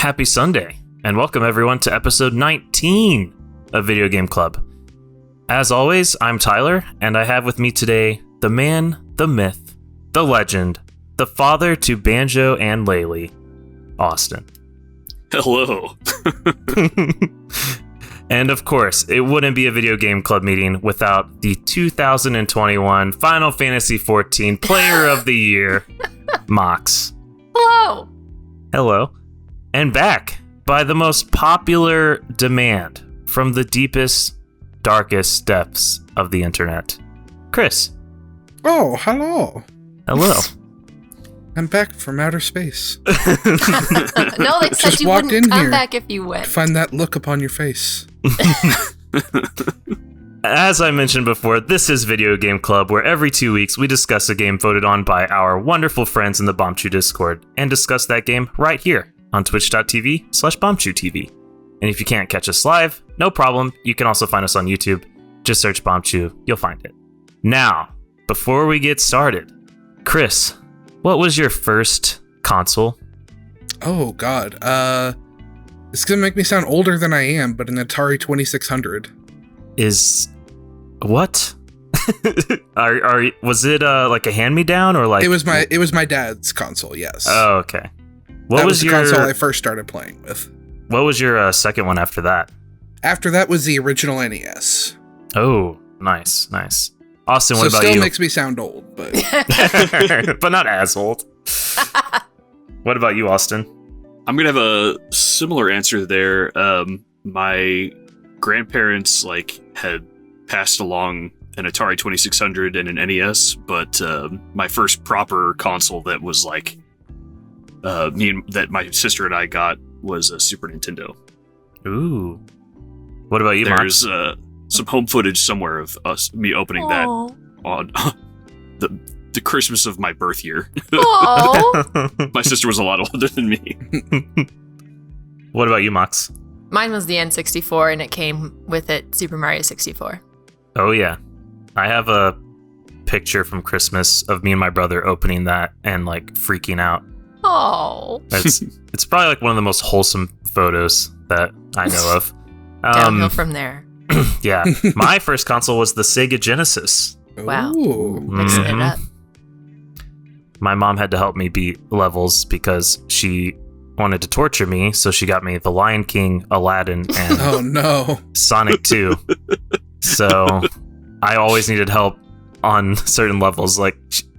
Happy Sunday, and welcome everyone to episode 19 of Video Game Club. As always, I'm Tyler, and I have with me today the man, the myth, the legend, the father to Banjo and Laylee, Austin. Hello. And of course, it wouldn't be a Video Game Club meeting without the 2021 Final Fantasy XIV Player of the Year, Mox. Hello. Hello. And back by the most popular demand from the deepest, darkest depths of the internet, Chris. Oh, hello. Hello. I'm back from outer space. No, they said Just you walked wouldn't in come here. back if you went. Find that look upon your face. As I mentioned before, this is Video Game Club, where every 2 weeks we discuss a game voted on by our wonderful friends in the Bombchu Discord, and discuss that game right here on twitch.tv/BombchuTV. And if you can't catch us live, no problem. You can also find us on YouTube. Just search Bombchu, you'll find it. Now, before we get started, Chris, what was your first console? Oh, God. It's gonna make me sound older than I am, but an Atari 2600. Is what? Was it like a hand-me-down or like? It was my dad's console. Yes. Oh, okay. That was the console I first started playing with. What was your second one after that? After that was the original NES. Oh, nice. Austin, what so about still you? makes me sound old, but But not as old. What about you, Austin? I'm gonna have a similar answer there. My grandparents had passed along an Atari 2600 and an NES, but my first proper console that was that my sister and I got was a Super Nintendo. Ooh. What about you, There's Max? some home footage somewhere of me opening that on the Christmas of my birth year. Aww. My sister was a lot older than me. What about you, Max? Mine was the N64, and it came with it Super Mario 64. Oh, yeah. I have a picture from Christmas of me and my brother opening that and freaking out. Oh. It's probably one of the most wholesome photos that I know of. Downhill from there. Yeah. My first console was the Sega Genesis. Wow. Ooh. Mixing it up. My mom had to help me beat levels because she wanted to torture me, so she got me The Lion King, Aladdin, and Oh no. Sonic 2. So I always needed help on certain levels.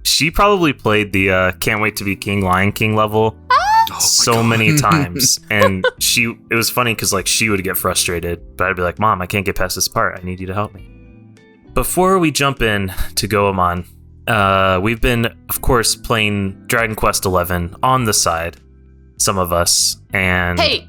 She probably played the Can't Wait to Be King, Lion King level many times. And it was funny because she would get frustrated, but I'd be like, Mom, I can't get past this part. I need you to help me. Before we jump in to Goemon, we've been, of course, playing Dragon Quest XI on the side, some of us, and Hey.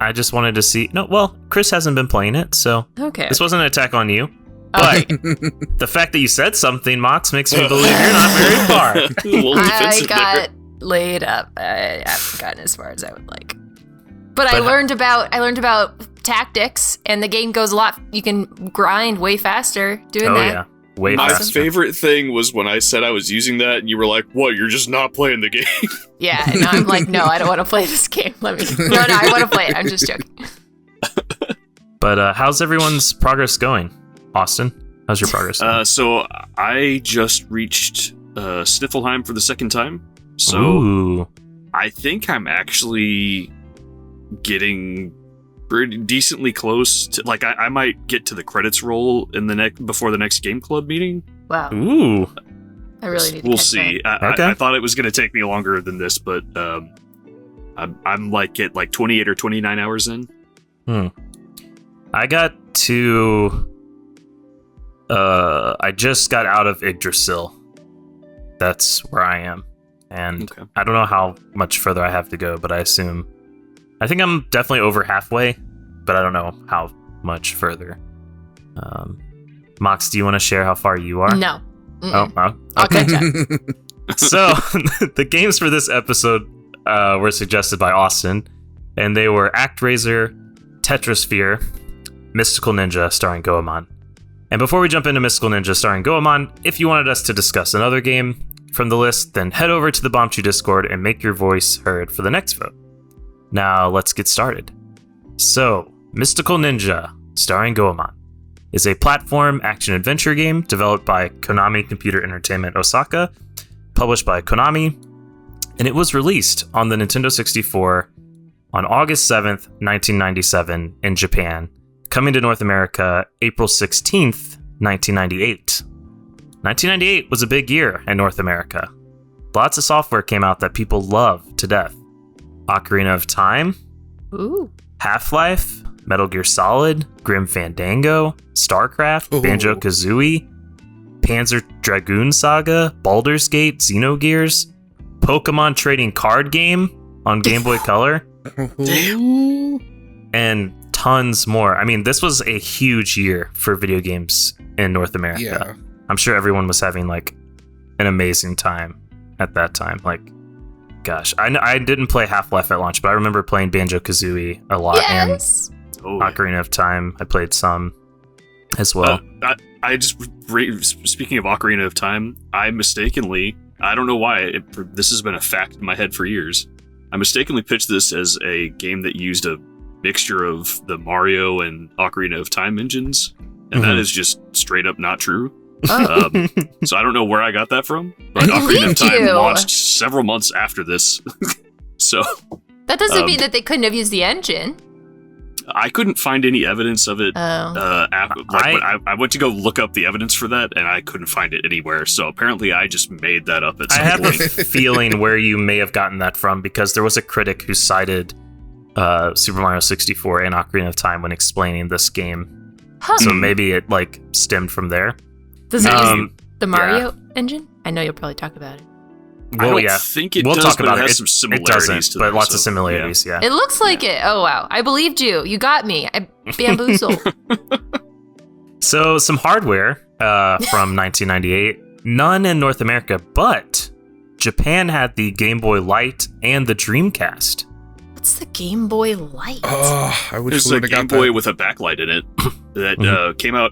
I just wanted to see. No, well, Chris hasn't been playing it, so Okay. this wasn't an attack on you. Okay. But the fact that you said something, Mox, makes me believe you're not very far. A little I defensive got there. laid up. I haven't gotten as far as I would like. But I learned about tactics, and the game goes a lot. You can grind way faster doing Oh, that. yeah. Way My faster. favorite thing was when I said I was using that, and you were like, "What? You're just not playing the game." Yeah, and I'm like, no, I don't want to play this game. No, I want to play it. I'm just joking. But how's everyone's progress going? Austin, how's your progress going? So I just reached Sniffelheim for the second time. So Ooh. I think I'm actually getting pretty decently close to I might get to the credits roll in before the next Game Club meeting. Wow, Ooh. I really need to We'll catch see. that. Okay. I thought it was going to take me longer than this, but I'm at 28 or 29 hours in. I got to... I just got out of Yggdrasil. That's where I am. And Okay. I don't know how much further I have to go, but I think I'm definitely over halfway, but I don't know how much further. Mox, do you want to share how far you are? No. Oh, I'll okay. catch up. So, the games for this episode were suggested by Austin, and they were ActRaiser, Tetrasphere, Mystical Ninja Starring Goemon. And before we jump into Mystical Ninja Starring Goemon, if you wanted us to discuss another game from the list, then head over to the Bombchu Discord and make your voice heard for the next vote. Now let's get started. So, Mystical Ninja Starring Goemon is a platform action-adventure game developed by Konami Computer Entertainment Osaka, published by Konami, and it was released on the Nintendo 64 on August 7th, 1997 in Japan, coming to North America April 16th, 1998. 1998 was a big year in North America. Lots of software came out that people love to death. Ocarina of Time, Ooh. Half-Life, Metal Gear Solid, Grim Fandango, StarCraft, Banjo-Kazooie, Panzer Dragoon Saga, Baldur's Gate, Xenogears, Pokemon Trading Card Game on Game Boy Color, and tons more. I mean, this was a huge year for video games in North America. Yeah. I'm sure everyone was having like an amazing time at that time. Like, gosh, I didn't play Half-Life at launch, but I remember playing Banjo-Kazooie a lot. Yes. And Ocarina of Time, I played some as well. Speaking of Ocarina of Time, I mistakenly, I don't know why, this has been a fact in my head for years. I mistakenly pitched this as a game that used a mixture of the Mario and Ocarina of Time engines, and that is just straight up not true. Oh. So I don't know where I got that from, but I Ocarina of believed Time you. launched several months after this. So That doesn't mean that they couldn't have used the engine. I couldn't find any evidence of it. Oh. I went to go look up the evidence for that, and I couldn't find it anywhere. So apparently, I just made that up at I some have point. a feeling where you may have gotten that from, because there was a critic who cited Super Mario 64 and Ocarina of Time when explaining this game. Huh. So maybe it like stemmed from there. Does it use the Mario yeah. engine? I know you'll probably talk about it. I Well, don't yeah, think it we'll does, talk but about it has it. some It similarities doesn't, to but that, lots so, of similarities. Yeah. It looks like it. Oh, wow. I believed you. You got me. I bamboozled. So some hardware from 1998, none in North America, but Japan had the Game Boy Light and the Dreamcast. What's the Game Boy Light? Oh, I wish There's we a would have Game got Boy that. with a backlight in it that came out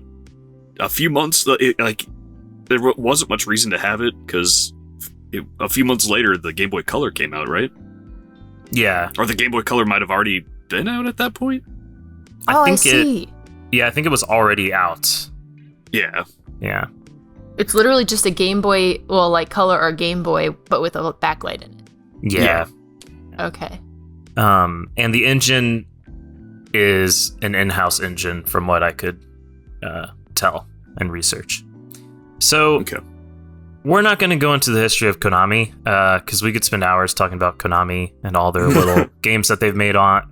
a few months. There wasn't much reason to have it because a few months later the Game Boy Color came out, right? Yeah, Or the Game Boy Color might have already been out at that point. I see. I think it was already out. Yeah. Yeah. It's literally just a Game Boy, well, like Color or Game Boy, but with a backlight in it. Yeah. Okay. And the engine is an in-house engine from what I could tell and research. So Okay. we're not going to go into the history of Konami because we could spend hours talking about Konami and all their little games that they've made on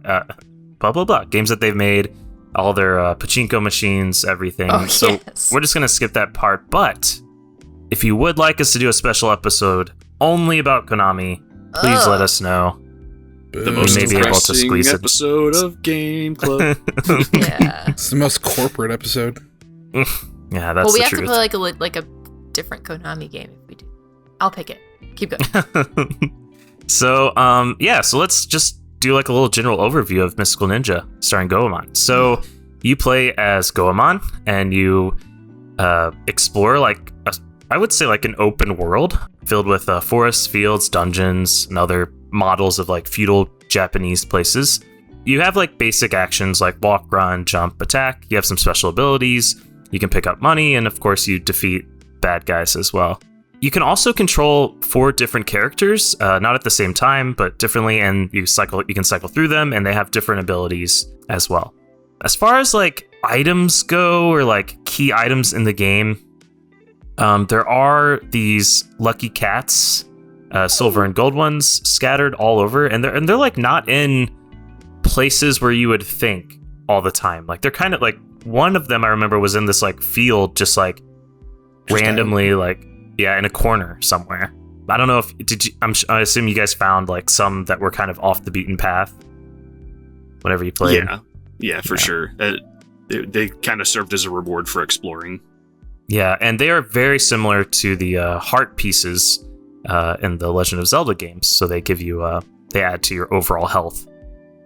games that they've made, all their pachinko machines, everything. Oh, So yes. we're just going to skip that part. But if you would like us to do a special episode only about Konami, please let us know. The Boom. most may be able to depressing squeeze it. episode of Game Club. Yeah. It's the most corporate episode. Yeah, that's Well, we the have truth. to play like a different Konami game if we do. I'll pick it. Keep going. So let's just do like a little general overview of Mystical Ninja Starring Goemon. So you play as Goemon and you explore I would say like an open world filled with forests, fields, dungeons, and other models of like feudal Japanese places. You have like basic actions like walk, run, jump, attack. You have some special abilities. You can pick up money, and of course you defeat bad guys as well. You can also control 4 different characters, not at the same time, but differently, and you can cycle through them, and they have different abilities as well. As far as like items go, or like key items in the game, there are these lucky cats, silver and gold ones, scattered all over, and they're like not in places where you would think all the time. Like they're kind of like, one of them I remember was in this like field, just like randomly, like in a corner somewhere. I don't know if I assume you guys found like some that were kind of off the beaten path whenever you played. Yeah, for sure. They kind of served as a reward for exploring. Yeah, and they are very similar to the heart pieces in the Legend of Zelda games. So they give you they add to your overall health.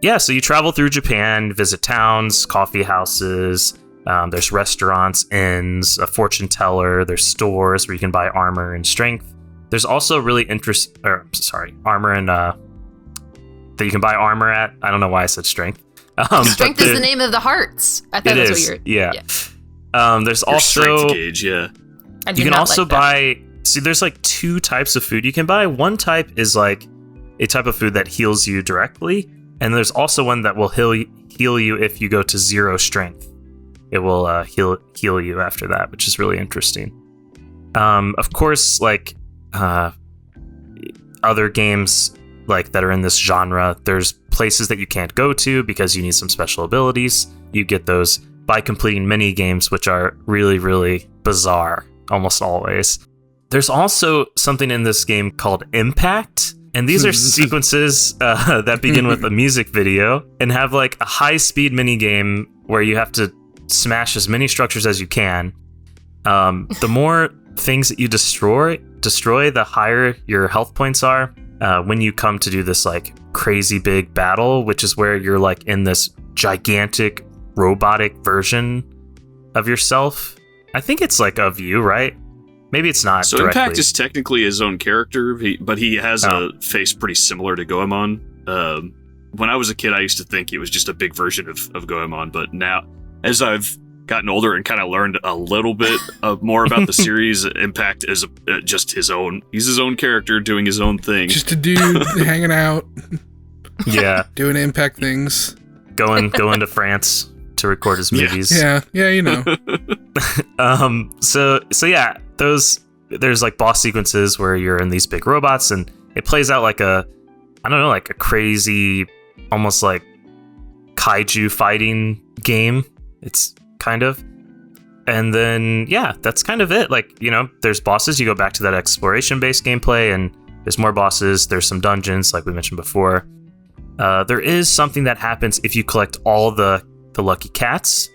Yeah, so you travel through Japan, visit towns, coffee houses. There's restaurants, inns, a fortune teller. There's stores where you can buy armor and strength. There's also really armor and that you can buy armor at. I don't know why I said strength. Strength is the name of the hearts. I thought that's what you're. Yeah. There's Your also strength gauge, yeah. You can also buy. See, there's like 2 types of food you can buy. One type is like a type of food that heals you directly, and there's also one that will heal you if you go to 0 strength. It will heal you after that, which is really interesting. Of course, like other games like that are in this genre, there's places that you can't go to because you need some special abilities. You get those by completing mini games, which are really, really bizarre almost always. There's also something in this game called Impact, and these are sequences that begin with a music video and have like a high-speed mini game where you have to smash as many structures as you can. The more things that you destroy, the higher your health points are. When you come to do this like crazy big battle, which is where you're like in this gigantic robotic version of yourself. I think it's like of you, right? Maybe it's not. So directly. Impact is technically his own character, but he has a face pretty similar to Goemon. When I was a kid, I used to think he was just a big version of Goemon, but now, as I've gotten older and kind of learned a little bit more about the series, Impact is just his own. He's his own character doing his own thing. Just a dude hanging out. Yeah. Doing Impact things. Going to France to record his movies. Yeah, you know. So yeah, there's like boss sequences where you're in these big robots, and it plays out like a crazy, almost like kaiju fighting game. It's kind of. And then, yeah, that's kind of it. Like, you know, there's bosses. You go back to that exploration-based gameplay, and there's more bosses. There's some dungeons, like we mentioned before. There is something that happens if you collect all the lucky cats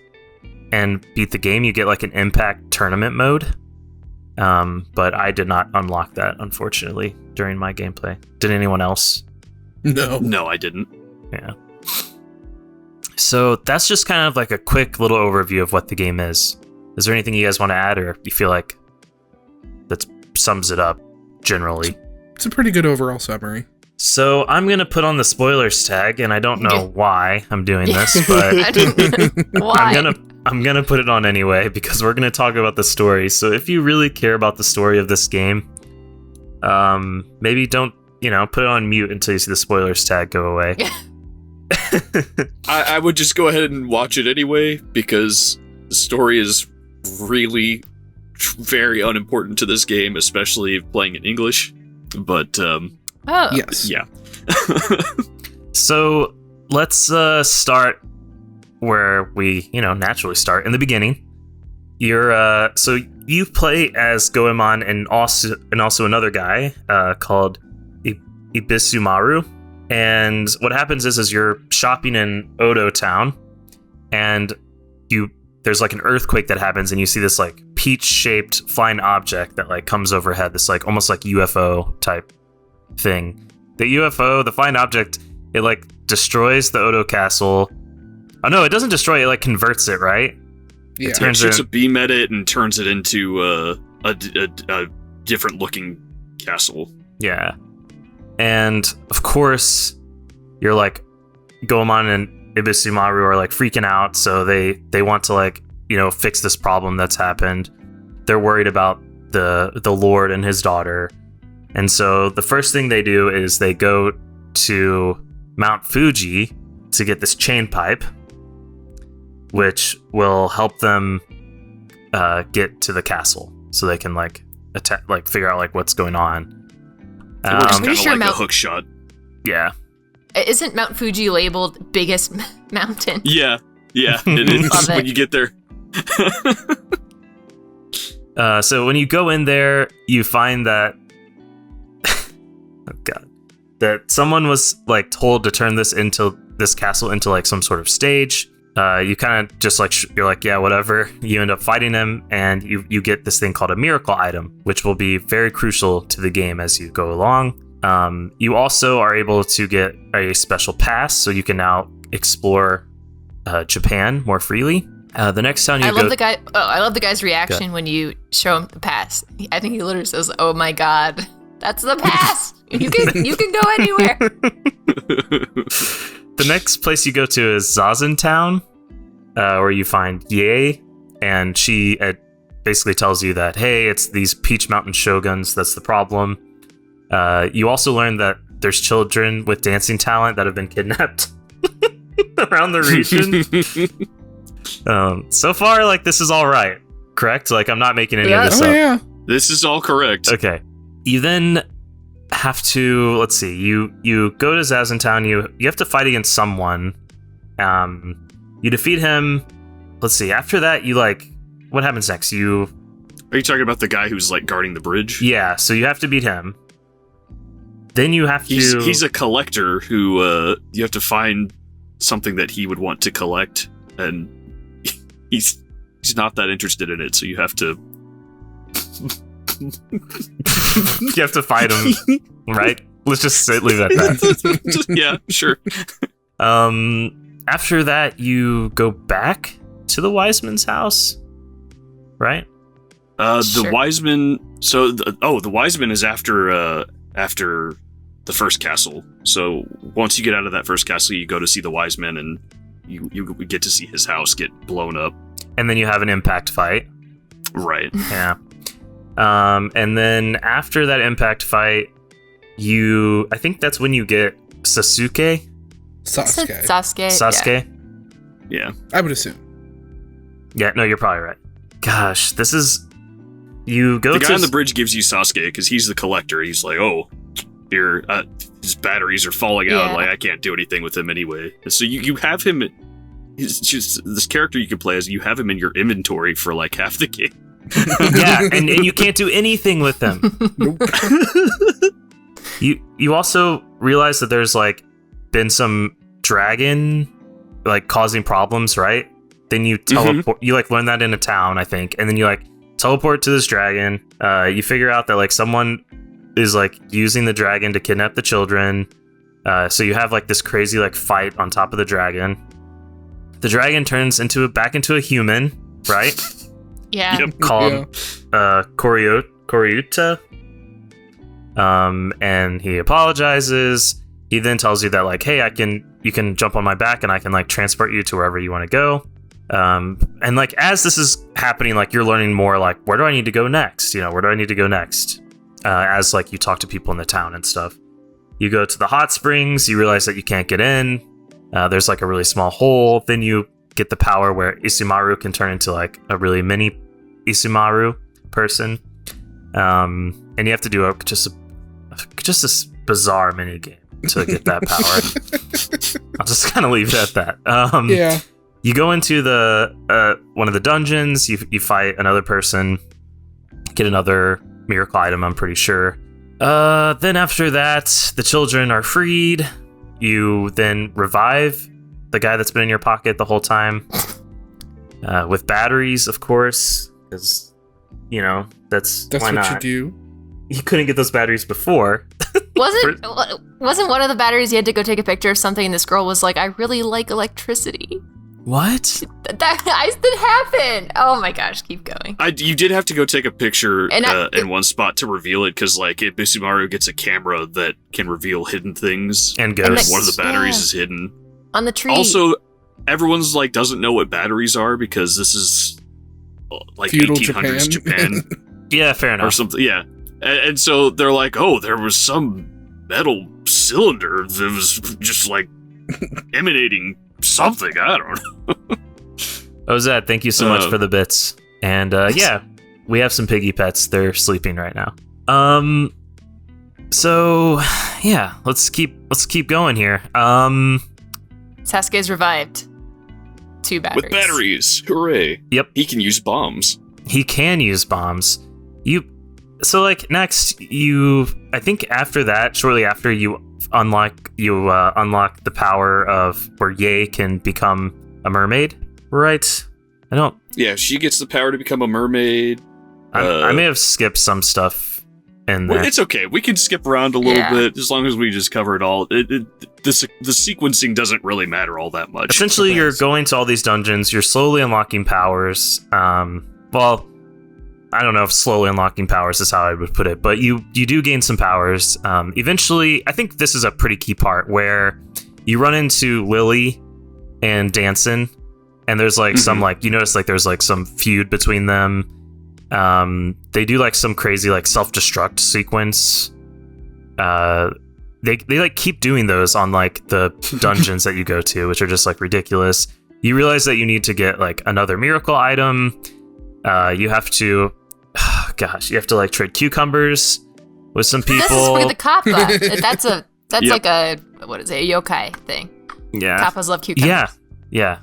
and beat the game. You get like an Impact tournament mode. But I did not unlock that, unfortunately, during my gameplay. Did anyone else? No, I didn't. Yeah. So that's just kind of like a quick little overview of what the game is. Is there anything you guys want to add, or you feel like that sums it up generally? It's a pretty good overall summary. So I'm going to put on the spoilers tag, and I don't know why I'm doing this, but why? I'm going to put it on anyway, because we're going to talk about the story. So if you really care about the story of this game, maybe don't, put it on mute until you see the spoilers tag go away. I would just go ahead and watch it anyway, because the story is really very unimportant to this game, especially playing in English. But, yes. Yeah. So let's start where we, naturally start, in the beginning. So you play as Goemon and also another guy called Ibisumaru. And what happens is you're shopping in Odo Town, and there's like an earthquake that happens, and you see this like peach-shaped flying object that like comes overhead, this like almost like UFO type thing. The flying object, it like destroys the Odo castle. Oh no, it doesn't destroy it, like converts it, right? Yeah. It shoots a beam at it and turns it into a different looking castle. Yeah. And of course, you're like, Goemon and Ibisumaru are like freaking out, so they want to like, fix this problem that's happened. They're worried about the Lord and his daughter. And so the first thing they do is they go to Mount Fuji to get this chain pipe, which will help them get to the castle, so they can like attack, like figure out like what's going on. It works kind of sure like a hook shot. Yeah. Isn't Mount Fuji labeled biggest mountain? Yeah, it is when you get there. So when you go in there, you find that oh god, that someone was like told to turn this castle into like some sort of stage. You kind of just like you're like, yeah, whatever. You end up fighting him, and you get this thing called a miracle item, which will be very crucial to the game as you go along. You also are able to get a special pass, so you can now explore Japan more freely. The next town I love the guy's reaction when you show him the pass. I think he literally says, "Oh my god, that's the pass." You can go anywhere. The next place you go to is Zazen Town, where you find Ye, and she basically tells you that, hey, it's these Peach Mountain shoguns that's the problem. You also learn that there's children with dancing talent that have been kidnapped around the region. So far, like, this is all right, correct? Like, I'm not making any of this up. Yeah. This is all correct. Okay. You then have to, let's see, you go to Zazen Town, you have to fight against someone. You defeat him. Let's see, after that, what happens next? Are you talking about the guy who's, like, guarding the bridge? Yeah, so you have to beat him. Then you have to... He's a collector who, you have to find something that he would want to collect, and he's not that interested in it, so you have to... you have to fight him, right? Let's just leave it at that. Yeah, sure. After that, you go back to the Wiseman's house, right? The Wiseman... So, the Wiseman is after the first castle. So, once you get out of that first castle, you go to see the Wiseman, and you get to see his house get blown up. And then you have an impact fight. Right. Yeah. And then after that impact fight, I think that's when you get Sasuke. Sasuke. Yeah. I would assume. Yeah, no, you're probably right. Gosh, this is... You go the to... guy on the bridge gives you Sasuke because he's the collector. He's like, oh, his batteries are falling out. Yeah. Like, I can't do anything with him anyway. So you have him... He's just this character you can play as. You have him in your inventory for like half the game. Yeah, and you can't do anything with them. Nope. You also realize that there's like been some dragon like causing problems, right? Then you teleport. You like learn that in a town, I think, and then you like teleport to this dragon. You figure out that like someone is like using the dragon to kidnap the children. So you have like this crazy like fight on top of the dragon. The dragon turns back into a human, right? Yeah. Yep. Called Koryuta. And he apologizes. He then tells you that like, hey, you can jump on my back and I can like transport you to wherever you want to go. And like as this is happening, like you're learning more like where do I need to go next? Where do I need to go next? As like you talk to people in the town and stuff. You go to the hot springs, you realize that you can't get in. There's like a really small hole. Then you get the power where Isumaru can turn into like a really mini Isumaru person. And you have to do just a bizarre mini game to get that power. I'll just kind of leave it at that. Yeah. You go into the one of the dungeons. You fight another person, get another miracle item. I'm pretty sure. Then after that, the children are freed. You then revive the guy that's been in your pocket the whole time with batteries, of course, because that's why what not? you do. You couldn't get those batteries before. Wasn't one of the batteries you had to go take a picture of something, and this girl was like, I really like electricity. What? That happened. Oh my gosh, keep going. You did have to go take a picture And in one spot to reveal it, because like Isumaru gets a camera that can reveal hidden things, And and ghosts. one of the batteries Yeah. is hidden. On the tree. Also, everyone's like doesn't know what batteries are because this is like Feudal 1800s Japan Yeah, fair or enough. something. Yeah, and so they're like, oh, there was some metal cylinder that was just like emanating something. I don't know. Ozad, thank you so much for the bits. And yeah, we have some piggy pets. They're sleeping right now. So yeah, let's keep going here. Sasuke's revived. 2 batteries. With batteries, hooray! Yep. He can use bombs. He can use bombs. So like next I think after that, shortly after you unlock the power of where Ye can become a mermaid, right? Yeah, she gets the power to become a mermaid. I may have skipped some stuff in there. Well, it's okay. We can skip around a little Yeah. bit as long as we just cover it all. The sequencing doesn't really matter all that much. Essentially, you're going to all these dungeons. You're slowly unlocking powers. Well, I don't know if slowly unlocking powers is how I would put it, but you do gain some powers. Eventually, I think this is a pretty key part where you run into Lily and Danson, and there's like some like you notice like there's like some feud between them. They do like some crazy like self-destruct sequence. They like keep doing those on like the dungeons that you go to, which are just like ridiculous. You realize that you need to get like another miracle item. You have to, you have to like trade cucumbers with some people. This is where the kappa. That's Yep. like a what is it? A yokai thing. Yeah. Kappas love cucumbers. Yeah.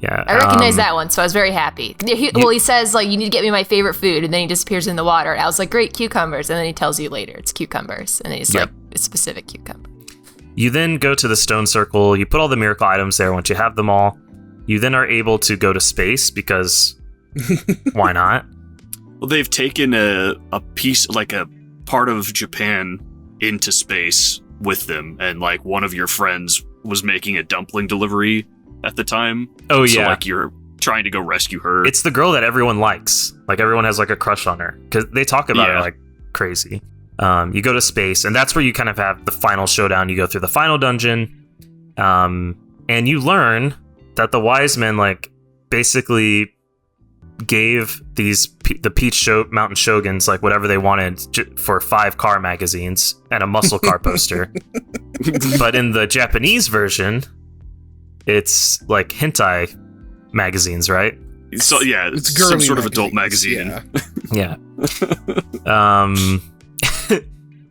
I recognize that one, so I was very happy. He says like you need to get me my favorite food, and then he disappears in the water. And I was like, great, cucumbers, and then he tells you later it's cucumbers, and then he's like a specific cucumber. You then go to the stone circle. You put all the miracle items there. Once you have them all, you then are able to go to space because why not? Well, they've taken a piece, like a part of Japan, into space with them, and like one of your friends was making a dumpling delivery at the time. Oh so yeah, like you're trying to go rescue her. It's the girl that everyone likes. Like everyone has like a crush on her because they talk about her like crazy. You go to space, and that's where you kind of have the final showdown. You go through the final dungeon, and you learn that the wise men like basically gave the Peach Mountain Shoguns like whatever they wanted for 5 car magazines and a muscle car poster. But in the Japanese version, it's like hentai magazines, right? So yeah, It's some girly sort of adult magazines, magazine. Yeah.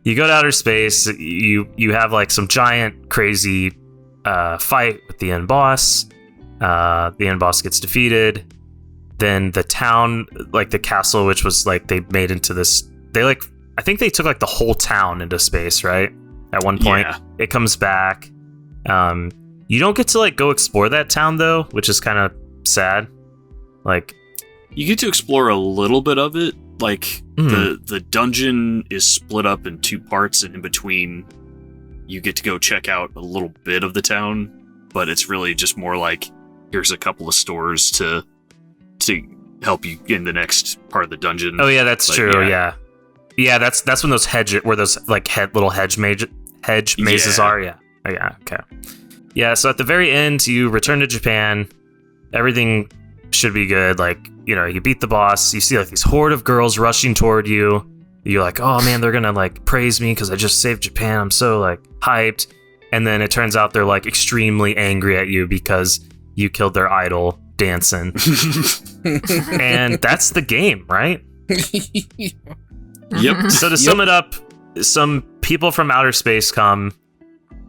You go to outer space. You have like some giant crazy fight with the end boss. The end boss gets defeated. Then the town, like the castle, which was like they made into this. I think they took like the whole town into space, right? At one point, it comes back. You don't get to like go explore that town though, which is kind of sad. Like, you get to explore a little bit of it. Like the dungeon is split up in 2 parts, and in between, you get to go check out a little bit of the town. But it's really just more like here's a couple of stores to help you in the next part of the dungeon. Oh yeah, that's true. Yeah, that's when those little hedge mazes are. Yeah. Oh, yeah. Okay. Yeah. So at the very end, you return to Japan. Everything should be good. Like, you know, you beat the boss. You see like these horde of girls rushing toward you. You're like, oh man, they're gonna like praise me because I just saved Japan. I'm so like hyped. And then it turns out they're like extremely angry at you because you killed their idol, Danson. And that's the game, right? Yep. So to sum it up, some people from outer space come.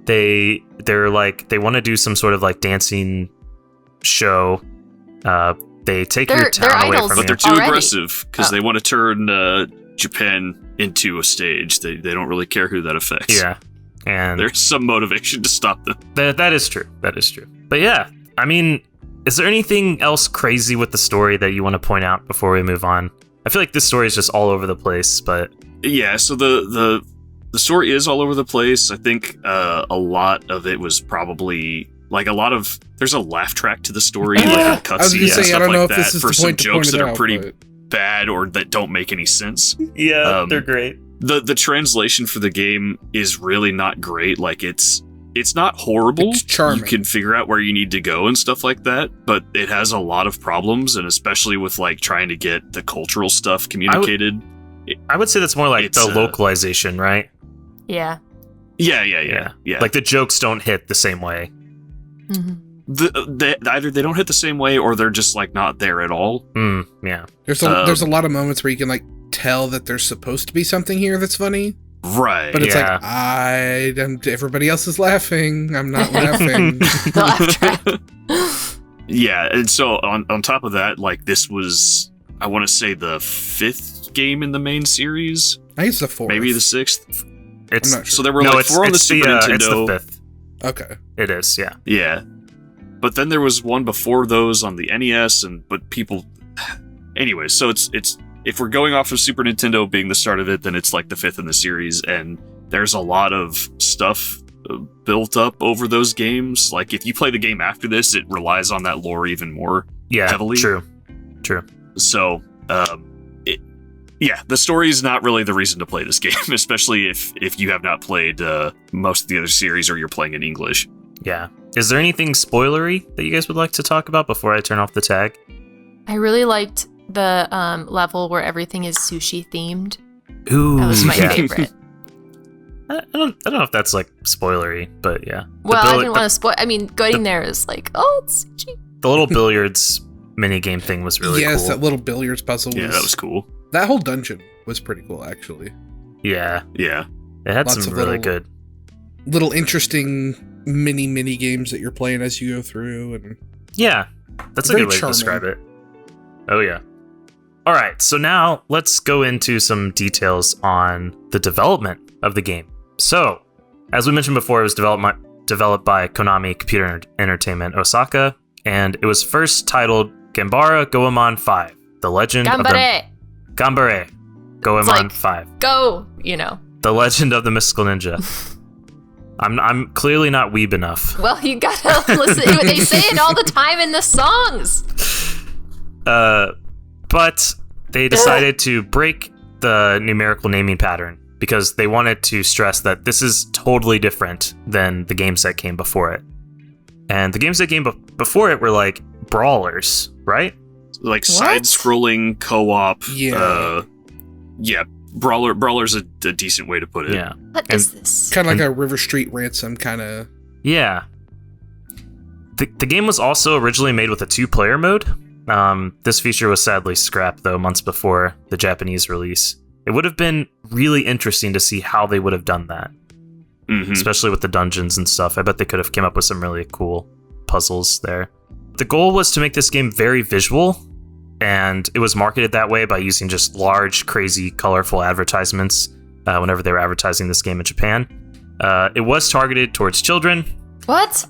They're like they want to do some sort of like dancing show. They take your town away from you. But they're too aggressive because they want to turn Japan into a stage. They don't really care who that affects. Yeah. And there's some motivation to stop them. That is true. That is true. But yeah, I mean, is there anything else crazy with the story that you want to point out before we move on? I feel like this story is just all over the place, but yeah. So the story is all over the place. I think a lot of it was probably like there's a laugh track to the story, like a cutscene. I was gonna say, I don't know if this is for the some point to jokes point that it are out, pretty but bad or that don't make any sense. Yeah, they're great. The translation for the game is really not great. Like it's not horrible. It's charming. You can figure out where you need to go and stuff like that, but it has a lot of problems, and especially with like trying to get the cultural stuff communicated. I would say that's more like the localization, right? Yeah. Yeah. Like the jokes don't hit the same way. Mm-hmm. Either they don't hit the same way, or they're just like not there at all. Yeah. There's a lot of moments where you can like tell that there's supposed to be something here that's funny. Right. But it's like everybody else is laughing. I'm not laughing. The laugh track. Yeah, and so on top of that, like this was, I want to say, the 5th game in the main series. I think it's the 4th. Maybe the 6th. It's I'm not sure. So there were like 4 on the Super Nintendo. It's the 5th. Okay. It is, yeah. Yeah. But then there was one before those on the NES, but people. Anyway, so it's if we're going off of Super Nintendo being the start of it, then it's like the 5th in the series, and there's a lot of stuff built up over those games. Like if you play the game after this, it relies on that lore even more heavily. True. So The story is not really the reason to play this game, especially if you have not played most of the other series or you're playing in English. Yeah. Is there anything spoilery that you guys would like to talk about before I turn off the tag? I really liked the level where everything is sushi themed. Ooh, That was my favorite. I don't know if that's like spoilery, but yeah. Well, I didn't want to spoil. I mean, going there is like, oh, it's sushi. The little billiards mini game thing was really cool. Yes, that little billiards puzzle. Yeah, that was cool. That whole dungeon was pretty cool, actually. Yeah. Yeah. It had Lots some of really good. Little interesting mini games that you're playing as you go through, and yeah, that's a very good way charming. to describe it. Oh yeah. All right, so now let's go into some details on the development of the game. So, as we mentioned before, it was developed by Konami Computer Entertainment Osaka, and it was first titled Gambara Goemon 5: The Legend of the Gambare Goemon like, 5. Go, you know. The Legend of the Mystical Ninja. I'm clearly not weeb enough. Well, you gotta listen. They say it all the time in the songs. But they decided to break the numerical naming pattern because they wanted to stress that this is totally different than the games that came before it. And the games that came before it were like brawlers, right? Like side-scrolling co-op. Yeah. Brawler's a decent way to put it. Yeah. What is this? kind of like a River Street Ransom kind of. Yeah. The game was also originally made with a 2-player mode. This feature was sadly scrapped, though, months before the Japanese release. It would have been really interesting to see how they would have done that. Mm-hmm. Especially with the dungeons and stuff. I bet they could have came up with some really cool puzzles there. The goal was to make this game very visual, and it was marketed that way by using just large, crazy, colorful advertisements whenever they were advertising this game in Japan. It was targeted towards children. What?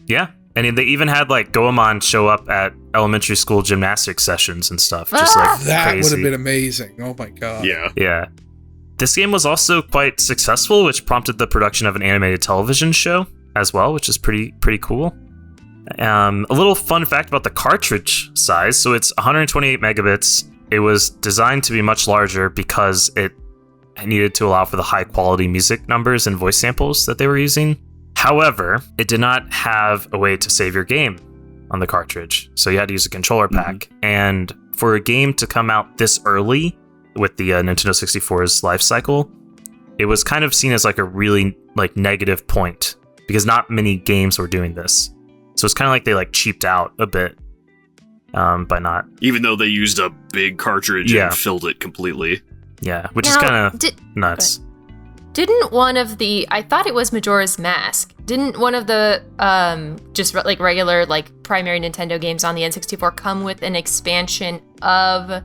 Yeah. And they even had like Goemon show up at elementary school gymnastics sessions and stuff. Just like That crazy. would have been amazing. Oh my god. Yeah. Yeah. This game was also quite successful, which prompted the production of an animated television show as well, which is pretty cool. A little fun fact about the cartridge size. So it's 128 megabits. It was designed to be much larger because it needed to allow for the high quality music numbers and voice samples that they were using. However, it did not have a way to save your game on the cartridge. So you had to use a controller pack. Mm-hmm. And for a game to come out this early with the Nintendo 64's life cycle, it was kind of seen as like a really like negative point because not many games were doing this. So it's kind of like they like cheaped out a bit by not. Even though they used a big cartridge and filled it completely. Yeah, which is kind of nuts. Didn't one of the, I thought it was Majora's Mask, didn't one of the just like regular like primary Nintendo games on the N64 come with an expansion of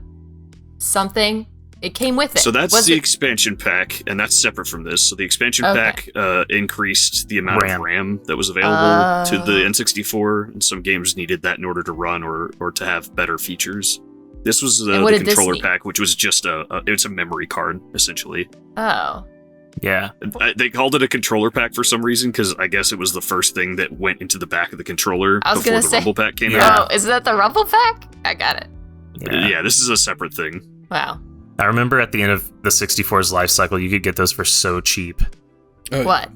something? It came with it. So that's the expansion pack, and that's separate from this. So the expansion pack increased the amount of RAM that was available to the N64, and some games needed that in order to run or to have better features. This was the controller pack, which was just it's a memory card, essentially. Oh. Yeah. They called it a controller pack for some reason, because I guess it was the first thing that went into the back of the controller before the Rumble Pack came out. Oh, is that the Rumble Pack? I got it. Yeah, this is a separate thing. Wow. I remember at the end of the 64's life cycle, you could get those for so cheap. What?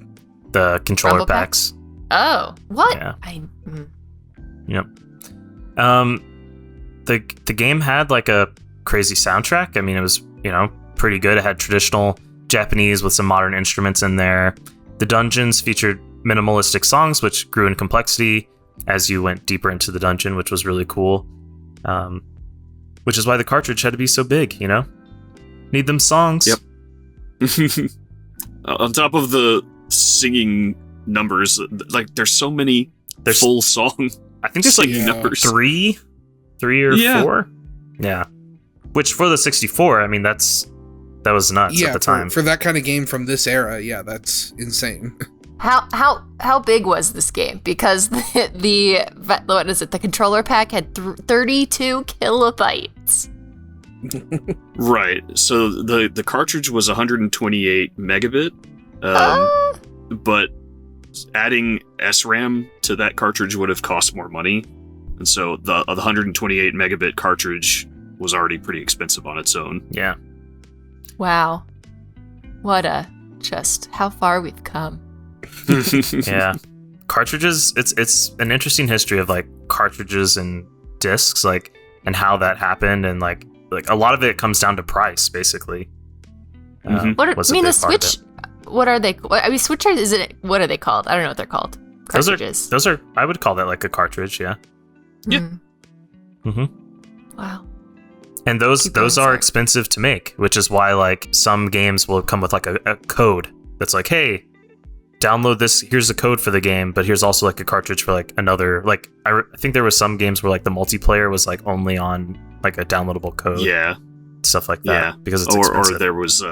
The controller Rumble packs. Oh, what? Yeah. Yep. The game had like a crazy soundtrack. I mean, it was, pretty good. It had traditional Japanese with some modern instruments in there. The dungeons featured minimalistic songs, which grew in complexity as you went deeper into the dungeon, which was really cool. Which is why the cartridge had to be so big, Need them songs. Yep. On top of the singing numbers, like there's so many full song. I think there's like numbers. three or four. Yeah. Which for the 64, I mean, that was nuts at the time. For that kind of game from this era, that's insane. How big was this game? Because the controller pack had 32 kilobytes. Right. So the cartridge was 128 megabit, but adding SRAM to that cartridge would have cost more money, and so the 128 megabit cartridge was already pretty expensive on its own. Yeah. Wow. How far we've come. Yeah. Cartridges, it's an interesting history of like cartridges and discs, like, and how that happened, and like a lot of it comes down to price, basically. The Switch, what are they? I mean, Switch, what are they called? I don't know what they're called. Cartridges. Those are I would call that like a cartridge, yeah. Yeah. Wow. And those are expensive to make, which is why like some games will come with like a code that's like, hey, download this, here's a code for the game, but here's also like a cartridge for like another, like I think there was some games where like the multiplayer was like only on like a downloadable code. Yeah. Stuff like that. Yeah. Because it's expensive. Or there was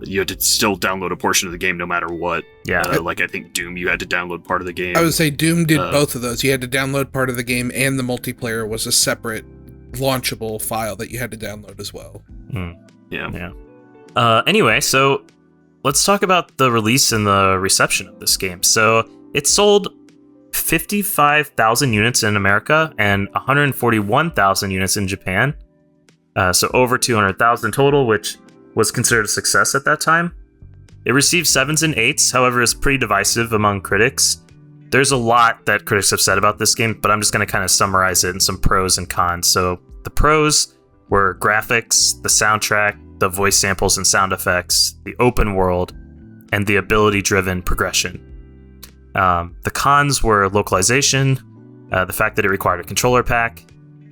you had to still download a portion of the game no matter what. Yeah. Like I think Doom, you had to download part of the game. I would say Doom did both of those. You had to download part of the game, and the multiplayer was a separate launchable file that you had to download as well. Yeah. Anyway, so let's talk about the release and the reception of this game. So it sold 55,000 units in America and 141,000 units in Japan. So over 200,000 total, which was considered a success at that time. It received 7s and 8s, however, is pretty divisive among critics. There's a lot that critics have said about this game, but I'm just going to kind of summarize it in some pros and cons. So the pros were graphics, the soundtrack, the voice samples and sound effects, the open world, and the ability-driven progression. The cons were localization, the fact that it required a controller pack,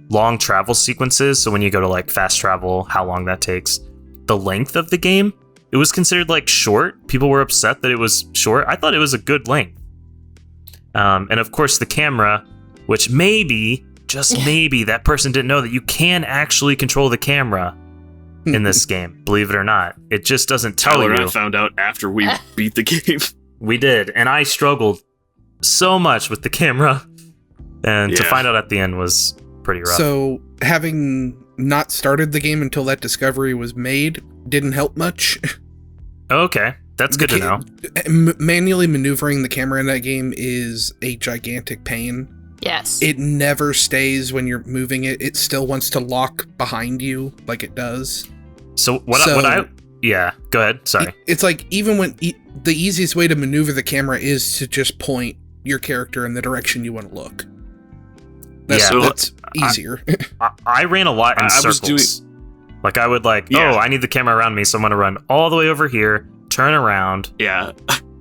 long travel sequences, so when you go to like fast travel, how long that takes, the length of the game. It was considered like short. People were upset that it was short. I thought it was a good length. And of course the camera, which maybe, just maybe, that person didn't know that you can actually control the camera in this game, believe it or not. It just doesn't tell you. I found out after we beat the game. We did, and I struggled so much with the camera, and to find out at the end was pretty rough. So, having not started the game until that discovery was made didn't help much. Okay, that's good to know. Manually maneuvering the camera in that game is a gigantic pain. Yes. It never stays when you're moving it. It still wants to lock behind you like it does. So go ahead. Sorry. It's like even when the easiest way to maneuver the camera is to just point your character in the direction you want to look. That's easier. I ran a lot in circles. Like I would I need the camera around me, so I'm going to run all the way over here, turn around. Yeah.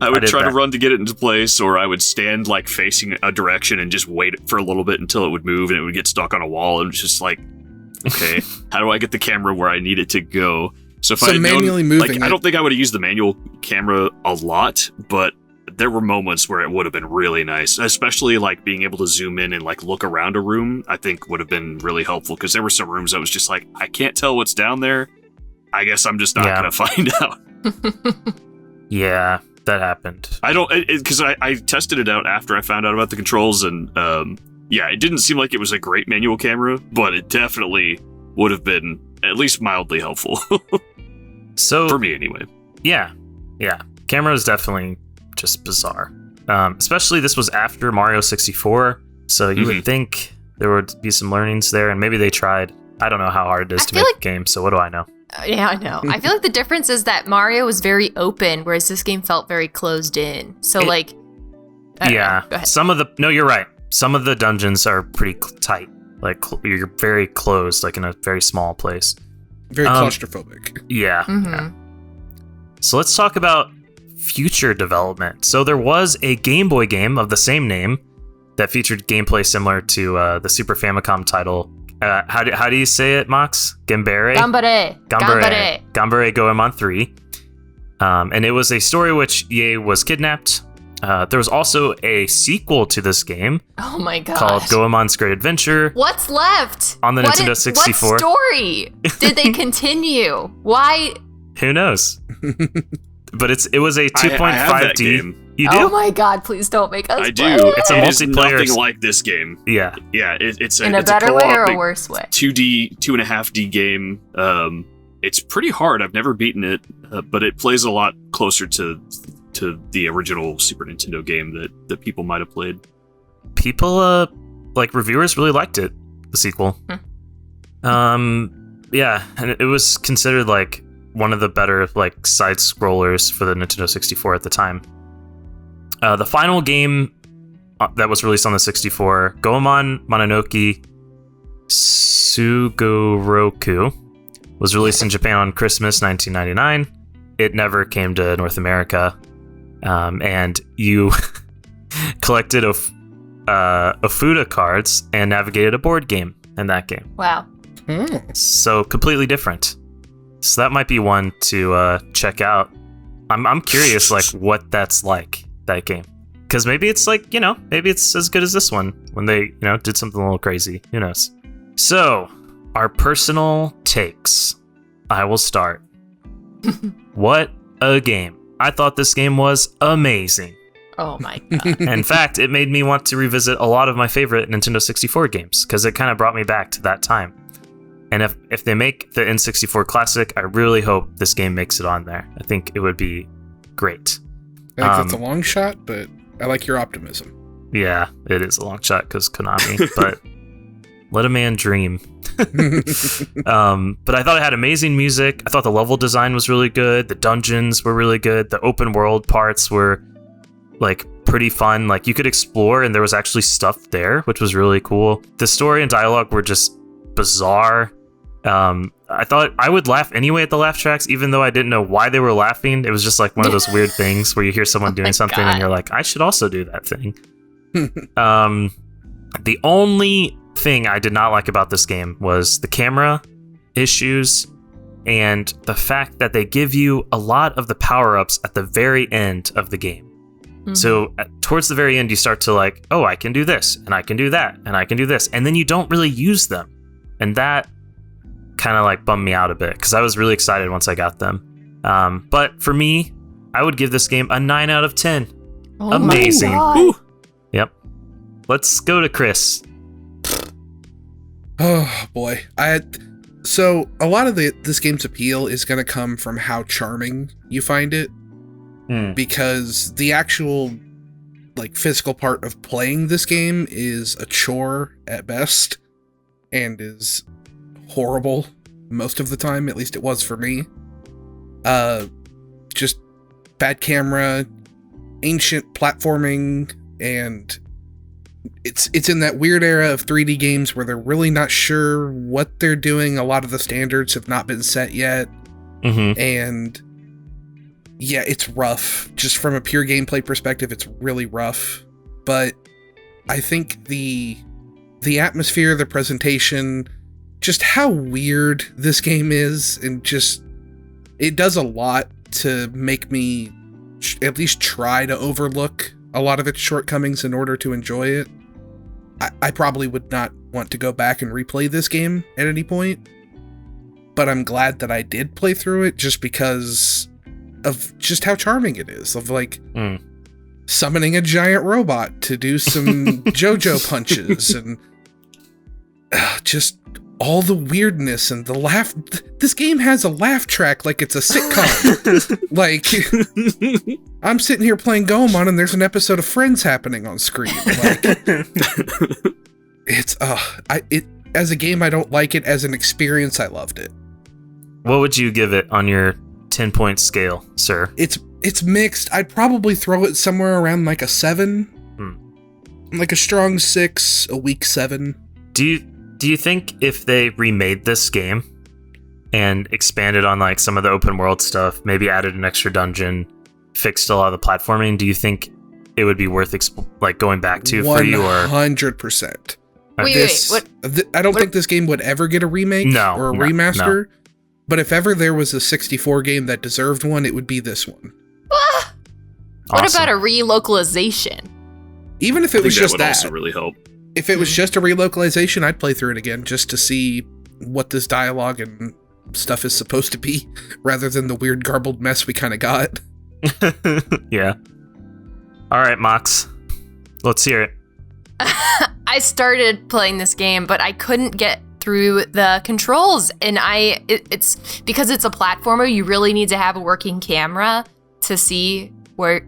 I would try to run to get it into place, or I would stand like facing a direction and just wait for a little bit until it would move and it would get stuck on a wall, and it's just like, okay, how do I get the camera where I need it to go? So if I had manually moving I don't think I would have used the manual camera a lot, but there were moments where it would have been really nice, especially like being able to zoom in and like look around a room. I think would have been really helpful, because there were some rooms that was just like, I can't tell what's down there. I guess I'm just not gonna find out. Yeah, that happened. I don't, because I tested it out after I found out about the controls, and it didn't seem like it was a great manual camera, but it definitely would have been at least mildly helpful. So for me, anyway. Yeah. Camera is definitely just bizarre. Especially this was after Mario 64, so you would think there would be some learnings there, and maybe they tried. I don't know how hard it is to make a game, so what do I know? Yeah, I know. I feel like the difference is that Mario was very open, whereas this game felt very closed in. So, Go ahead. You're right. Some of the dungeons are pretty tight. Like, you're very closed, like in a very small place. Very claustrophobic. Yeah. So let's talk about future development. So there was a Game Boy game of the same name that featured gameplay similar to the Super Famicom title. How do you say it, Mox? Gambare Goemon 3. And it was a story which EA was kidnapped. There was also a sequel to this game. Oh my god! Called Goemon's Great Adventure. What's left on the Nintendo 64? What story did they continue? Why? Who knows? But it was a 2.5D. You do? Oh my god! Please don't make us. I do. It's a multiplayer. Nothing like this game. Yeah. It's in a better way or a worse way. 2D, 2.5D game. It's pretty hard. I've never beaten it, but it plays a lot closer to the original Super Nintendo game that people might have played. People, reviewers really liked it. The sequel. Yeah, and it was considered like one of the better like side scrollers for the Nintendo 64 at the time. The final game that was released on the 64, Goemon Mononoke Sugoroku, was released in Japan on Christmas 1999. It never came to North America, and you collected Ofuda cards and navigated a board game in that game. Wow. So completely different. So that might be one to check out. I'm curious, like, what that's like, that game. Because maybe it's like, maybe it's as good as this one when they, did something a little crazy. Who knows? So, our personal takes. I will start. What a game. I thought this game was amazing. Oh my god. In fact, it made me want to revisit a lot of my favorite Nintendo 64 games, because it kind of brought me back to that time. And if they make the N64 Classic, I really hope this game makes it on there. I think it would be great. I think that's a long shot, but I like your optimism. Yeah, it is a long shot because Konami, but let a man dream. But I thought it had amazing music. I thought the level design was really good. The dungeons were really good. The open world parts were like pretty fun. Like you could explore and there was actually stuff there, which was really cool. The story and dialogue were just bizarre. I thought I would laugh anyway at the laugh tracks, even though I didn't know why they were laughing. It was just like one of those weird things where you hear someone doing something and you're like, I should also do that thing. The only thing I did not like about this game was the camera issues and the fact that they give you a lot of the power-ups at the very end of the game. Mm-hmm. So towards the very end, you start to like, oh, I can do this and I can do that and I can do this. And then you don't really use them. And that kind of like bummed me out a bit because I was really excited once I got them. But for me, I would give this game a 9 out of 10. Oh amazing. My God. Yep. Let's go to Chris. Oh boy. So a lot of this game's appeal is going to come from how charming you find it. Because the actual like physical part of playing this game is a chore at best and is horrible most of the time, at least it was for me. Just bad camera, ancient platforming, and it's in that weird era of 3D games where they're really not sure what they're doing. A lot of the standards have not been set yet. And yeah, it's rough. Just from a pure gameplay perspective, it's really rough. But I think the atmosphere, the presentation, just how weird this game is, and just it does a lot to make me at least try to overlook a lot of its shortcomings in order to enjoy it. I probably would not want to go back and replay this game at any point, but I'm glad that I did play through it just because of just how charming it is, of like summoning a giant robot to do some JoJo punches and just all the weirdness and the laugh. This game has a laugh track like it's a sitcom. Like, I'm sitting here playing Goemon and there's an episode of Friends happening on screen. Like, it's as a game, I don't like it. As an experience, I loved it. What would you give it on your 10-point scale, sir? It's mixed. I'd probably throw it somewhere around like a 7. Like a strong 6, a weak 7. Do you think if they remade this game and expanded on like some of the open world stuff, maybe added an extra dungeon, fixed a lot of the platforming, do you think it would be worth going back to for you? Or 100%. Wait, I don't think this game would ever get a remake or a remaster. No. But if ever there was a 64 game that deserved one, it would be this one. What about a relocalization? Even if it was just that, would also really help. If it was just a relocalization, I'd play through it again just to see what this dialogue and stuff is supposed to be, rather than the weird garbled mess we kind of got. Yeah. All right, Mox. Let's hear it. I started playing this game, but I couldn't get through the controls, and it's because it's a platformer. You really need to have a working camera to see where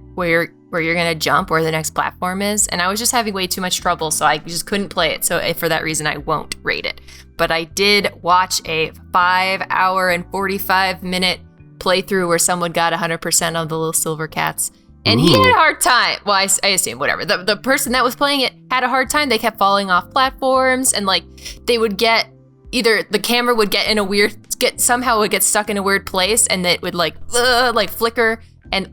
where you're going to jump where the next platform is. And I was just having way too much trouble, so I just couldn't play it. So for that reason, I won't rate it. But I did watch a 5-hour and 45-minute playthrough where someone got 100% of the little silver cats. And he had a hard time. Well, I assume, whatever. The person that was playing it had a hard time. They kept falling off platforms, and like they would get either the camera would get in a weird somehow would get stuck in a weird place, and it would like flicker,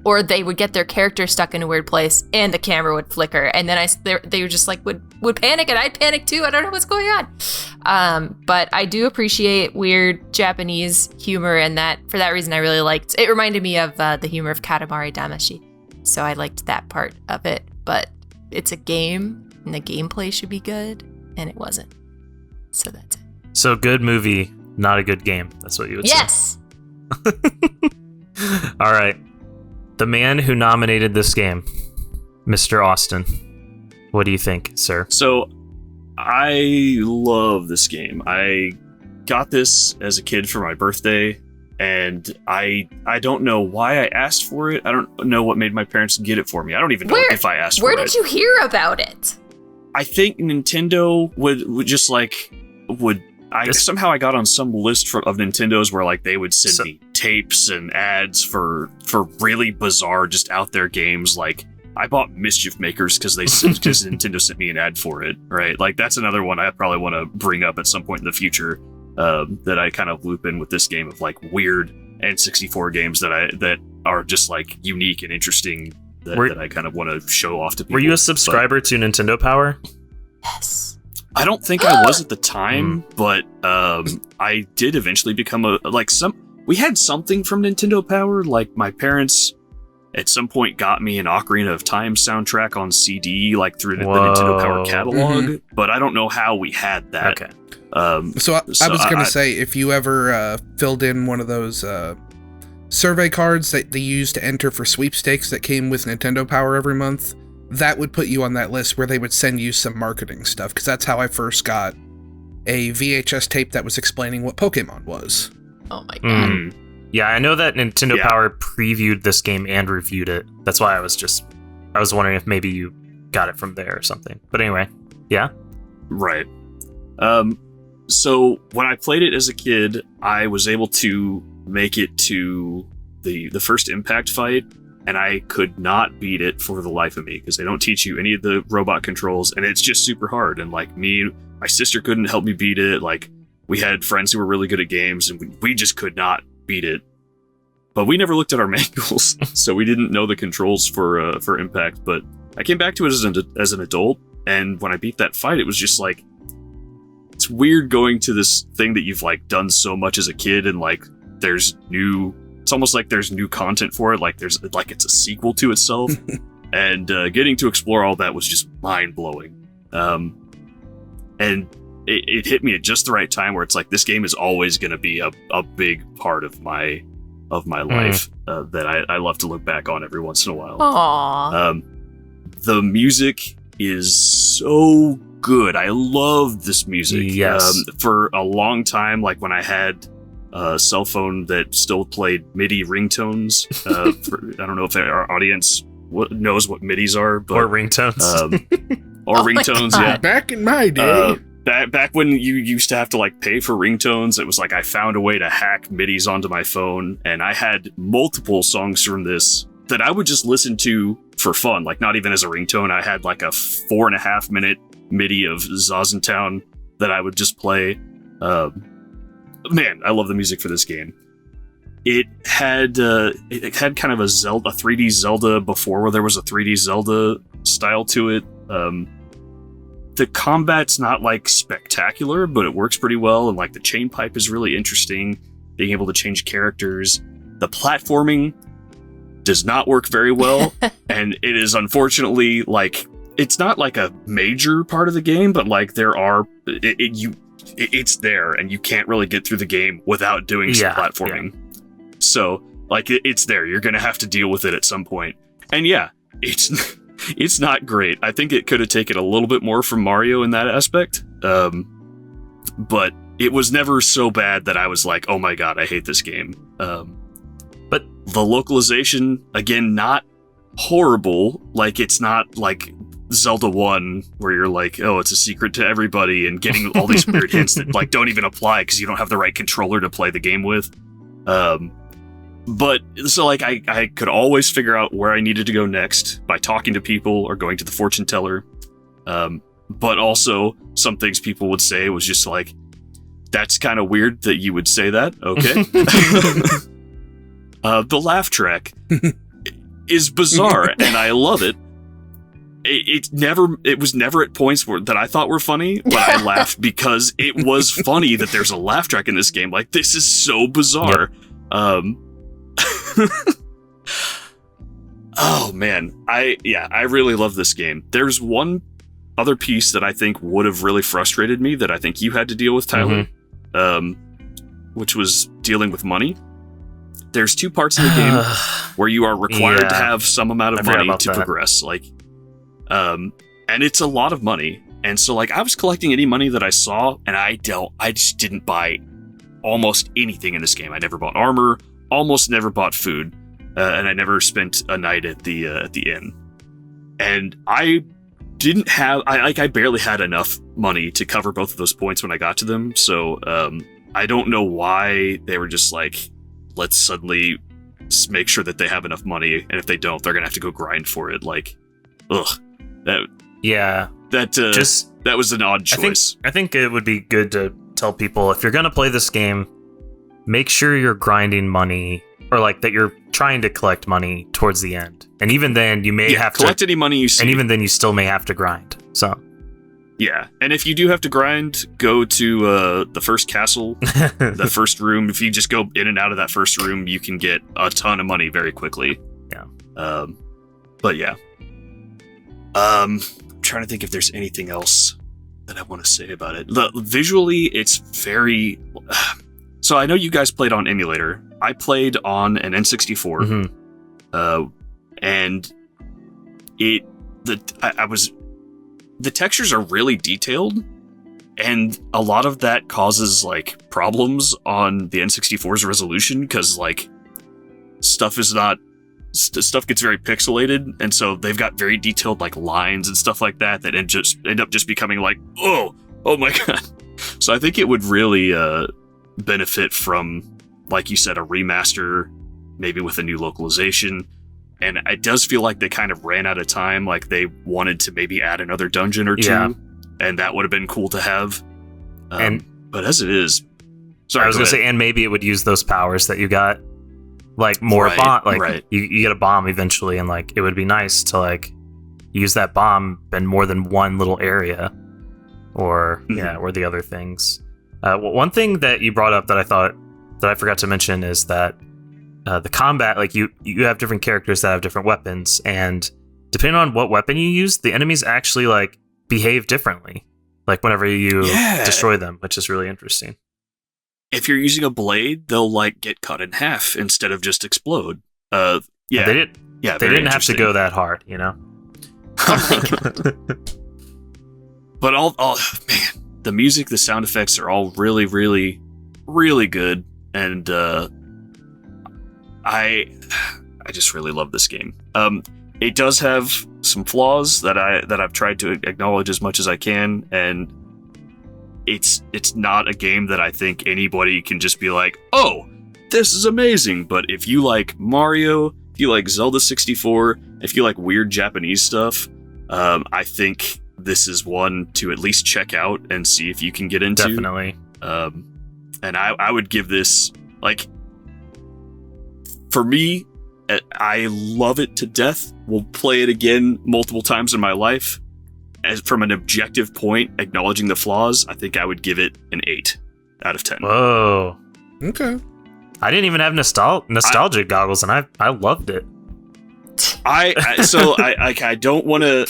or they would get their character stuck in a weird place, and the camera would flicker, and then they were just like would panic, and I'd panic too. I don't know what's going on. But I do appreciate weird Japanese humor, and that for that reason I really liked. It reminded me of the humor of Katamari Damacy. So I liked that part of it, but it's a game and the gameplay should be good, and it wasn't. So that's it. So good movie, not a good game. That's what you would say. Yes. All right. The man who nominated this game, Mr. Austin. What do you think, sir? So I love this game. I got this as a kid for my birthday. And I don't know why I asked for it. I don't know what made my parents get it for me. I don't even know if I asked for it. Where did you hear about it? I think Nintendo would just like somehow I got on some list of Nintendos where like they would send me tapes and ads for really bizarre, just out there games. Like I bought Mischief Makers because Nintendo sent me an ad for it. Right? Like that's another one I probably want to bring up at some point in the future. That I kind of loop in with this game of like weird N64 games that are just like unique and interesting that I kind of want to show off to people. Were you a subscriber to Nintendo Power? Yes. I don't think I was at the time, but I did eventually become we had something from Nintendo Power. Like my parents at some point got me an Ocarina of Time soundtrack on CD, like through the Nintendo Power catalog, but I don't know how we had that. Okay. So I was going to say, if you ever filled in one of those survey cards that they use to enter for sweepstakes that came with Nintendo Power every month, that would put you on that list where they would send you some marketing stuff, because that's how I first got a VHS tape that was explaining what Pokemon was. Oh my god. Yeah, I know that Nintendo Power previewed this game and reviewed it. That's why I was wondering if maybe you got it from there or something. But anyway, yeah? Right. So when I played it as a kid, I was able to make it to the first Impact fight, and I could not beat it for the life of me because they don't teach you any of the robot controls, and it's just super hard. And like my sister couldn't help me beat it. Like we had friends who were really good at games, and we just could not beat it. But we never looked at our manuals, so we didn't know the controls for Impact. But I came back to it as an adult, and when I beat that fight, it was just like, it's weird going to this thing that you've like done so much as a kid, and like it's almost like there's new content for it, like it's a sequel to itself. And getting to explore all that was just mind-blowing. And it hit me at just the right time where it's like, this game is always going to be a big part of my life that I love to look back on every once in a while. Aww. The music is so good. I love this music. Yes. For a long time, like when I had a cell phone that still played MIDI ringtones. I don't know if our audience knows what MIDIs are, but or ringtones. Ringtones. Yeah. Back in my day. Back when you used to have to like pay for ringtones, it was like I found a way to hack MIDIs onto my phone, and I had multiple songs from this that I would just listen to for fun, like not even as a ringtone. I had like a 4.5 minute MIDI of Zazentown that I would just play. Man, I love the music for this game. It had kind of a 3D Zelda before, where there was a 3D Zelda style to it. The combat's not like spectacular, but it works pretty well, and like the chain pipe is really interesting. Being able to change characters. The platforming does not work very well, and it is unfortunately like, it's not like a major part of the game, but like it's there, and you can't really get through the game without doing some platforming. Yeah. So like it's there. You're gonna have to deal with it at some point. And yeah, it's not great. I think it could have taken a little bit more from Mario in that aspect. But it was never so bad that I was like, oh my god, I hate this game. But the localization, again, not horrible. Like, it's not like Zelda 1 where you're like, oh, it's a secret to everybody and getting all these weird hints that like don't even apply because you don't have the right controller to play the game with. But so like I could always figure out where I needed to go next by talking to people or going to the fortune teller. But also some things people would say was just like, that's kind of weird that you would say that. Okay. The laugh track is bizarre and I love it. It was never at points that I thought were funny, but I laughed because it was funny that there's a laugh track in this game. Like, this is so bizarre. Yep. Oh man, I really love this game. There's one other piece that I think would have really frustrated me that I think you had to deal with, Tyler, which was dealing with money. There's 2 parts of the game where you are required to have some amount of money to progress. Like, and it's a lot of money. And so like I was collecting any money that I saw, and I just didn't buy almost anything in this game. I never bought armor, almost never bought food, and I never spent a night at the inn. And I didn't have, I barely had enough money to cover both of those points when I got to them. So I don't know why they were just like, let's suddenly make sure that they have enough money, and if they don't, they're gonna have to go grind for it. Like, ugh. That was an odd choice. I think it would be good to tell people, if you're gonna play this game, make sure you're grinding money, or like that you're trying to collect money towards the end. And even then, you may have to collect any money you see. And even then, you still may have to grind. So, yeah. And if you do have to grind, go to the first castle, the first room. If you just go in and out of that first room, you can get a ton of money very quickly. Yeah. But yeah. I'm trying to think if there's anything else that I want to say about it. Visually, it's very... So I know you guys played on emulator. I played on an N64, and the textures are really detailed, and a lot of that causes like problems on the N64's resolution because like stuff gets very pixelated, and so they've got very detailed like lines and stuff like that end up just becoming like, oh my god. So I think it would really benefit from, like you said, a remaster, maybe with a new localization. And it does feel like they kind of ran out of time. Like they wanted to maybe add another dungeon or two, and that would have been cool to have. But as it is, sorry, I was going to say, and maybe it would use those powers that you got, like more bomb. Like you get a bomb eventually, and like it would be nice to like use that bomb in more than one little area, or or the other things. One thing that you brought up that I thought that I forgot to mention is that the combat, like you have different characters that have different weapons, and depending on what weapon you use, the enemies actually like behave differently. Like whenever you destroy them, which is really interesting. If you're using a blade, they'll like get cut in half instead of just explode. They didn't have to go that hard, you know. But all man. The music, the sound effects are all really, really, really good, and I just really love this game. It does have some flaws that I've tried to acknowledge as much as I can, and it's not a game that I think anybody can just be like, oh, this is amazing. But if you like Mario, if you like Zelda 64, if you like weird Japanese stuff, I think this is one to at least check out and see if you can get into. Definitely. And I would give this, like, for me, I love it to death. Will play it again multiple times in my life. As from an objective point, acknowledging the flaws, I think I would give it an 8 out of 10. Whoa. Okay. I didn't even have nostalgic goggles, and I loved it. I don't want to...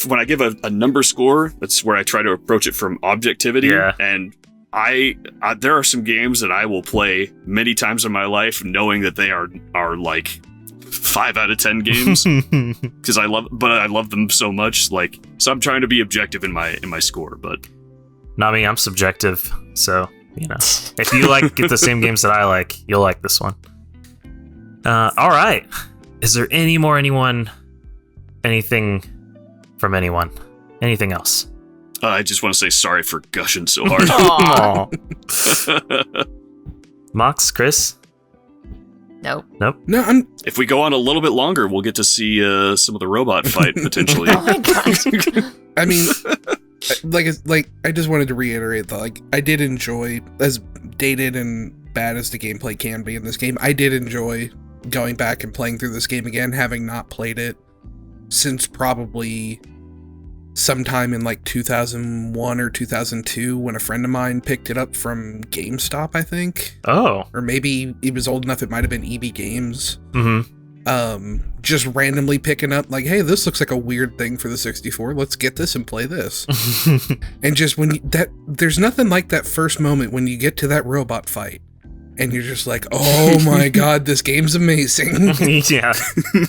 When I give a number score, that's where I try to approach it from objectivity. Yeah. And there are some games that I will play many times in my life, knowing that they are like 5 out of 10 games, because I love them so much. Like, so I'm trying to be objective in my score, but not me. I'm subjective. So you know, if you get the same games that I like, you'll like this one. All right. is there anyone? Anything from anyone? Anything else? I just want to say sorry for gushing so hard. Mox, Chris? Nope. No, If we go on a little bit longer, we'll get to see some of the robot fight potentially. Oh my god. I mean, I just wanted to reiterate that, like, I did enjoy, as dated and bad as the gameplay can be in this game, I did enjoy going back and playing through this game again, having not played it since probably sometime in like 2001 or 2002 when a friend of mine picked it up from GameStop, I think. Oh. Or maybe he was old enough, it might have been EB Games. Mm-hmm. Just randomly picking up, like, hey, this looks like a weird thing for the 64. Let's get this and play this. And just there's nothing like that first moment when you get to that robot fight. And you're just like, oh my god, this game's amazing. Yeah.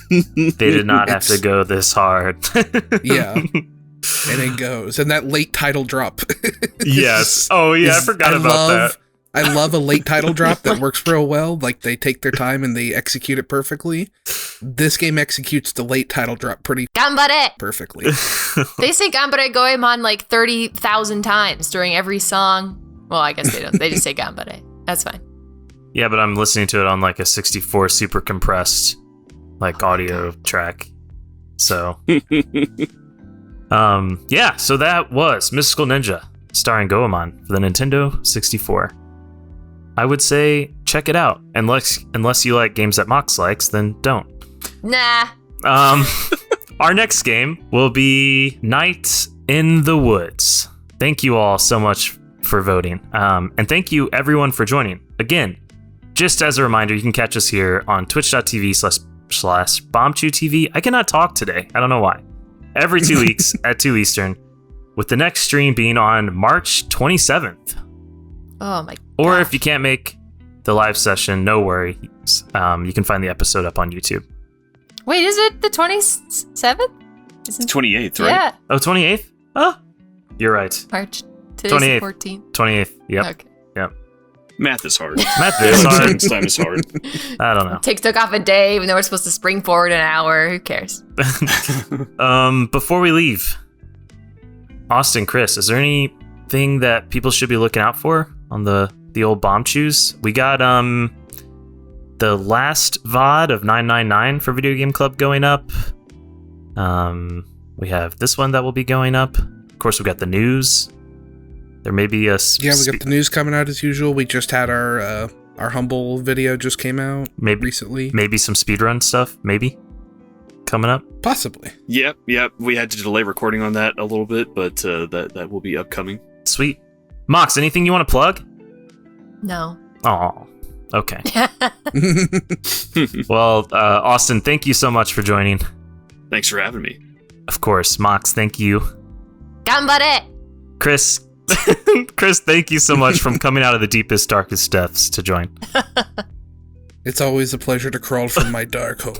They did not have to go this hard. Yeah. And it goes. And that late title drop. Yes. Oh, yeah, I forgot about that. I love a late title drop that works real well. Like, they take their time and they execute it perfectly. This game executes the late title drop pretty Gambare! perfectly. They say Gambare Goemon like 30,000 times during every song. Well, I guess they don't. They just say Gambare. That's fine. Yeah, but I'm listening to it on like a 64 super compressed like audio track. So yeah, so that was Mystical Ninja Starring Goemon for the Nintendo 64. I would say check it out. Unless you like games that Mox likes, then don't. Nah. Our next game will be Night in the Woods. Thank you all so much for voting. And thank you everyone for joining. Again, just as a reminder, you can catch us here on twitch.tv/BombchuTV. I cannot talk today. I don't know why. Every 2 weeks at 2 Eastern, with the next stream being on March 27th. Oh my god. Or if you can't make the live session, no worries. You can find the episode up on YouTube. Wait, is it the 27th? It's 28th, right? Yeah. Oh, 28th? Oh, you're right. March. Today's 28th. the 14th. 28th. Yep. Okay. Yep. Math is hard. Math is hard. This time is hard. I don't know. Took off a day even though we're supposed to spring forward an hour. Who cares? Before we leave, Austin, Chris, is there anything that people should be looking out for on the old Bombchus? We got the last VOD of 999 for Video Game Club going up. We have this one that will be going up. Of course, we got the news. There may be a we got the news coming out as usual. We just had our Humble video just came out recently. Maybe some speedrun stuff, maybe coming up. Possibly. Yep. We had to delay recording on that a little bit, but that will be upcoming. Sweet. Mox, anything you want to plug? No. Oh, okay. Well, Austin, thank you so much for joining. Thanks for having me. Of course, Mox, thank you. Gambare! Chris, thank you so much from coming out of the deepest, darkest depths to join. It's always a pleasure to crawl from my dark hole.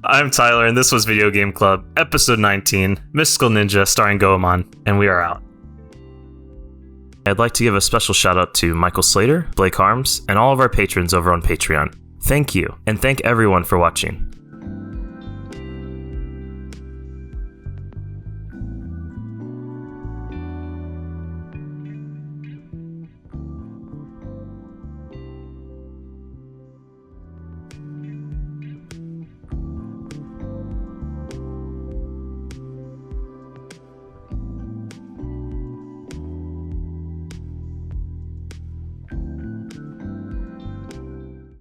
I'm Tyler, and this was Video Game Club, episode 19, Mystical Ninja Starring Goemon, and we are out. I'd like to give a special shout out to Michael Slater, Blake Harms, and all of our patrons over on Patreon. Thank you, and thank everyone for watching.